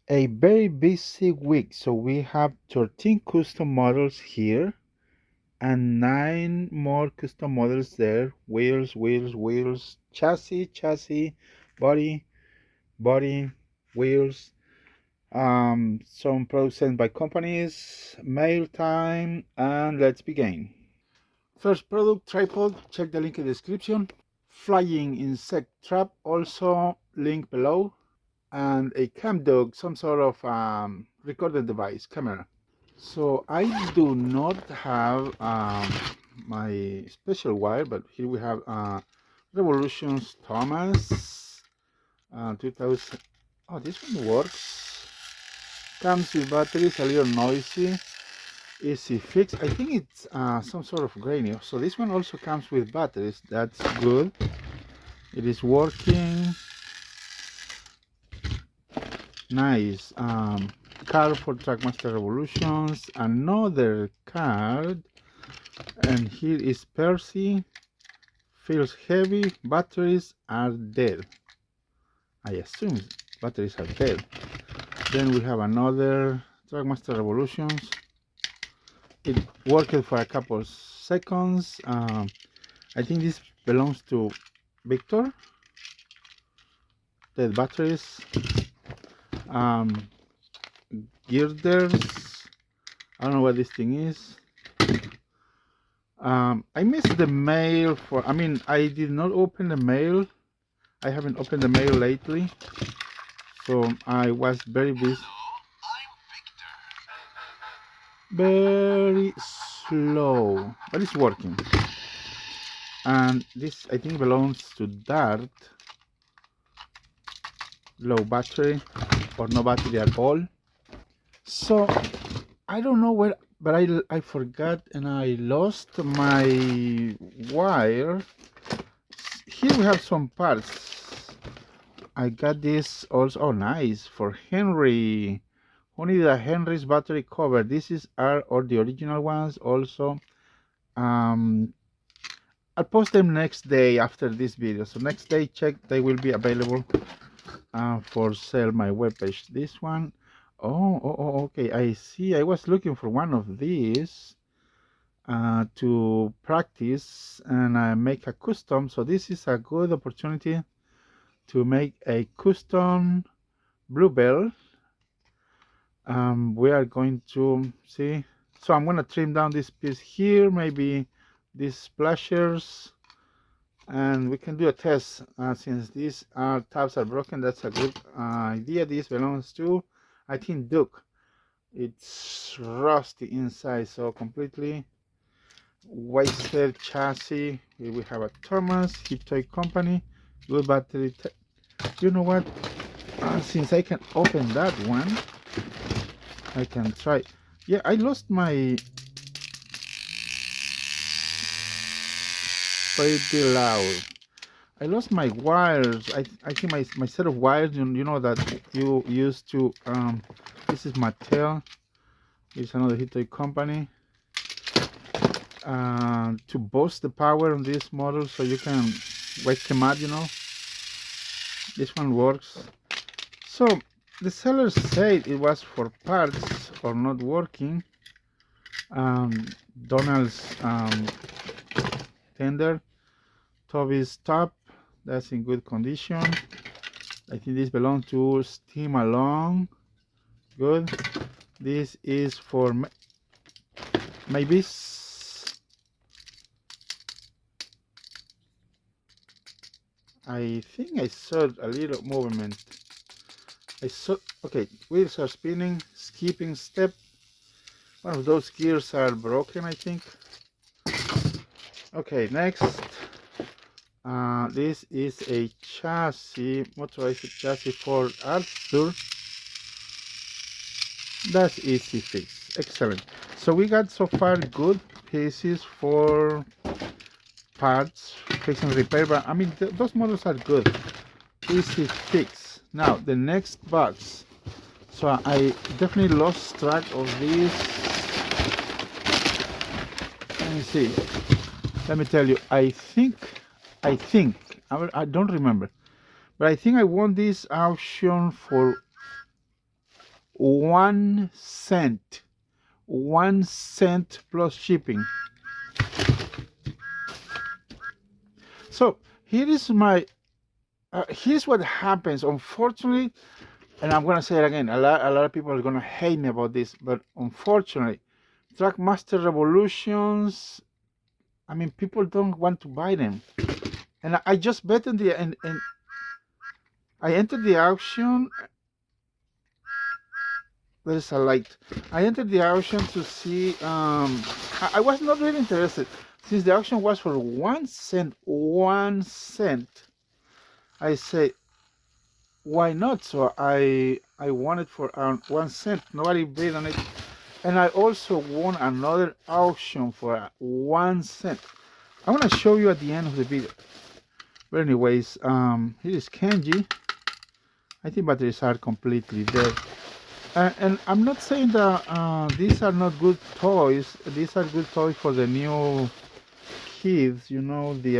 A very busy week, so we have 13 custom models here and 9 more custom models there. Wheels, chassis, body, wheels. Some products sent by companies, mail time, and let's begin. First product, tripod, check the link in the description. Flying insect trap, also link below. And a CamDuck, some sort of recording device, camera. So I do not have my special wire, but here we have Revolutions Thomas 2000. Oh, this one works. Comes with batteries, a little noisy, easy fix. I think it's some sort of grainy. So this one also comes with batteries. That's good. It is working. Nice. Card for Trackmaster Revolutions. Another card. And here is Percy. Feels heavy. Batteries are dead. I assume batteries are dead. Then we have another Trackmaster Revolutions. It worked for a couple seconds. I think this belongs to Victor. Dead batteries. Girders. I don't know what this thing is. I missed the mail for, I did not open the mail. I haven't opened the mail lately, so I was very busy. Very slow, but it's working. And this, I think, belongs to Dart. Low battery, or no battery at all. So I don't know where, but I forgot and I lost my wire. Here we have some parts. I got this also. Oh, nice, for Henry. Who needed a Henry's battery cover? This is or the original ones also. I'll post them next day after this video. So next day, check, they will be available for sale my webpage. This one. Oh, okay. I see. I was looking for one of these to practice and I make a custom. So this is a good opportunity to make a custom bluebell. We are going to see. So I'm going to trim down this piece here, maybe these splashers, and we can do a test since these tabs are broken. That's a good idea. This belongs to, I think, Duck. It's rusty inside, so completely wasted chassis. Here we have a Thomas Hip Toy Company, good battery. You know what? Since I can open that one, I can try. Yeah, I lost my pretty loud. I lost my wires. I think my set of wires. You know that you used to. This is Mattel. It's another Hip Toy Company. To boost the power on this model, so you can wake them up. You know. This one works. So the seller said it was for parts or not working. Donald's tender, Toby's top, that's in good condition. I think this belongs to Steam Along. Good. This is for maybe. I think I saw a little movement. I saw. Okay, wheels are spinning, skipping step. One of those gears are broken, I think. Okay, next. This is a chassis, motorized chassis for Arthur. That's easy fix. Excellent. So we got so far good pieces for parts, fix and repair, but those models are good. Easy fix. Now the next box. So I definitely lost track of this. Let me see. Let me tell you. I think I don't remember, but I think I won this auction for 1 cent. 1 cent plus shipping. So here is my here's what happens. Unfortunately, and I'm gonna say it again, a lot of people are gonna hate me about this, but unfortunately, Trackmaster Revolutions, I mean, people don't want to buy them. And I just bet in the and I entered the auction. There's a light. I entered the auction to see. I was not really interested since the auction was for 1 cent. 1 cent. I say, why not? So I won it for 1 cent. Nobody bid on it, and I also won another auction for 1 cent. I want to show you at the end of the video. But anyways, here is Kenji. I think batteries are completely dead. And I'm not saying that these are not good toys. These are good toys for the new kids. You know, they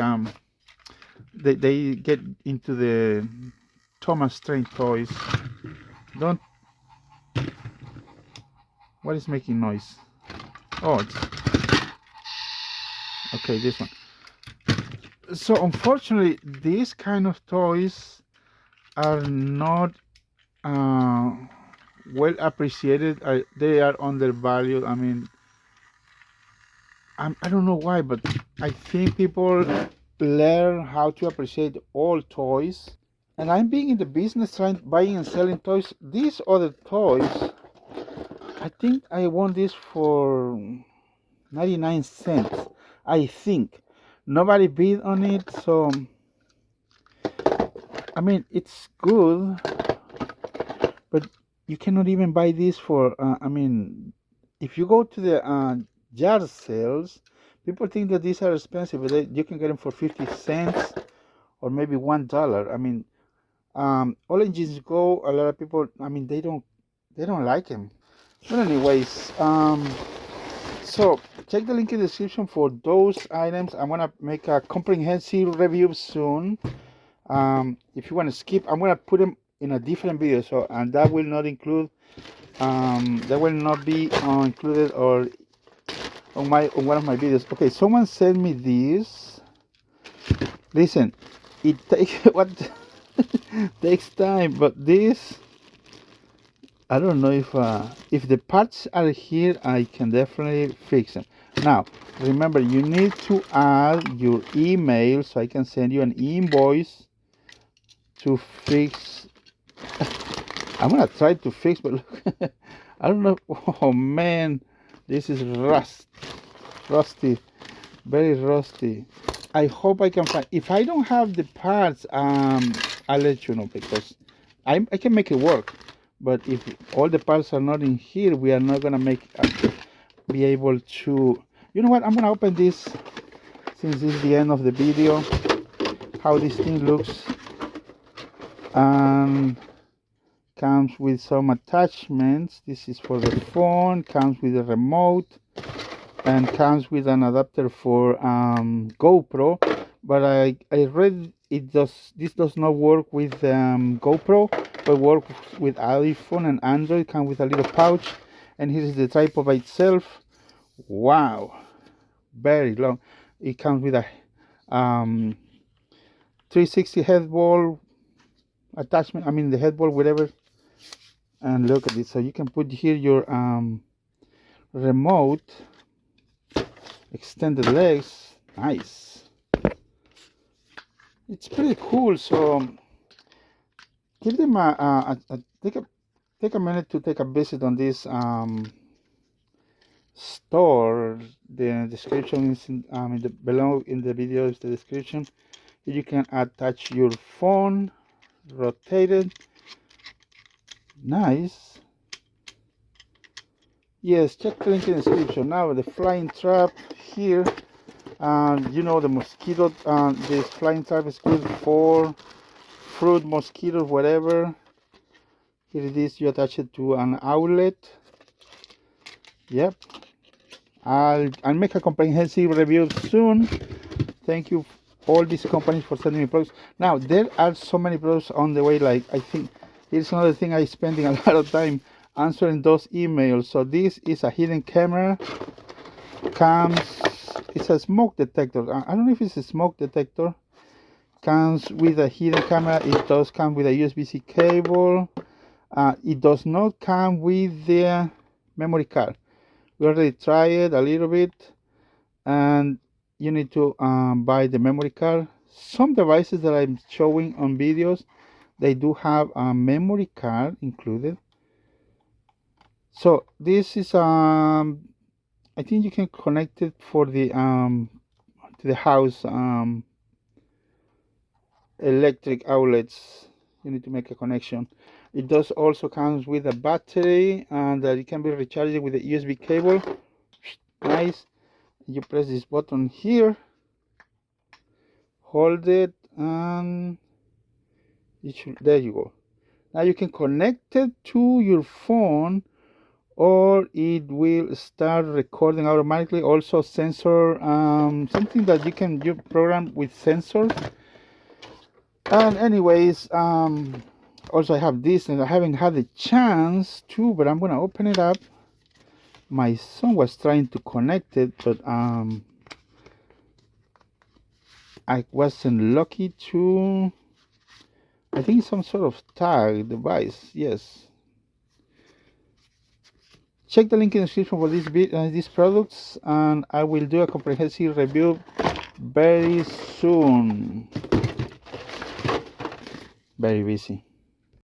get into the Thomas Train toys. Don't. What is making noise? Oh, it's okay. This one. So unfortunately, these kind of toys are not well appreciated. They are undervalued. I mean, I don't know why, but I think people learn how to appreciate all toys. And I'm being in the business trying buying and selling toys. These other toys, I think I won this for 99 cents. I think nobody bid on it, so I mean it's good, but you cannot even buy this for. I mean, if you go to the yard sales, people think that these are expensive, but you can get them for 50 cents or maybe $1. I mean, all engines go. A lot of people, I mean, they don't like them. But anyways, so check the link in the description for those items. I'm gonna make a comprehensive review soon. If you want to skip, I'm gonna put them in a different video. So, and that will not include, that will not be included or on one of my videos. Okay, someone sent me this. Listen, it takes what takes time, but this, I don't know if the parts are here, I can definitely fix them. Now, remember, you need to add your email so I can send you an invoice to fix. I'm gonna try to fix, but look, I don't know. Oh man, this is rusty, very rusty. I hope I can find. If I don't have the parts, I'll let you know, because I can make it work. But if all the parts are not in here, we are not gonna be able to. You know what? I'm gonna open this since this is the end of the video. How this thing looks, and comes with some attachments. This is for the phone. Comes with a remote, and comes with an adapter for GoPro. But I read this does not work with GoPro, but works with iPhone and Android. Comes with a little pouch, and here is the tripod by itself. Wow, very long. It comes with a 360 headball attachment. I mean the headball, whatever. And look at this. So you can put here your remote, extended legs. Nice. It's pretty cool. So give them take a minute to take a visit on this store. The description is below in the video is the description. You can attach your phone, rotate it. Nice. Yes, check the link in the description. Now the flying trap here. You know, the mosquito, this flying trap is good for fruit, mosquitoes, whatever. Here it is. You attach it to an outlet. Yep. I'll make a comprehensive review soon. Thank you all these companies for sending me products. Now there are so many products on the way. Like, I think here's another thing I'm spending a lot of time. answering those emails. So this is a hidden camera. It's a smoke detector. I don't know if it's a smoke detector. Comes with a hidden camera. It does come with a USB-C cable. It does not come with the memory card. We already tried it a little bit, and you need to buy the memory card. Some devices that I'm showing on videos, they do have a memory card included. So this is I think you can connect it for the to the house electric outlets. You need to make a connection. It does also comes with a battery, and it can be recharged with a USB cable. Nice. You press this button here, hold it, and there you go. Now you can connect it to your phone, or it will start recording automatically. Also sensor, something that you program with sensor. And anyways, also I have this, and I haven't had the chance to, but I'm gonna open it up. My son was trying to connect it, but I wasn't lucky to. I think some sort of tag device. Yes. Check the link in the description for these products, and I will do a comprehensive review very soon. Very busy.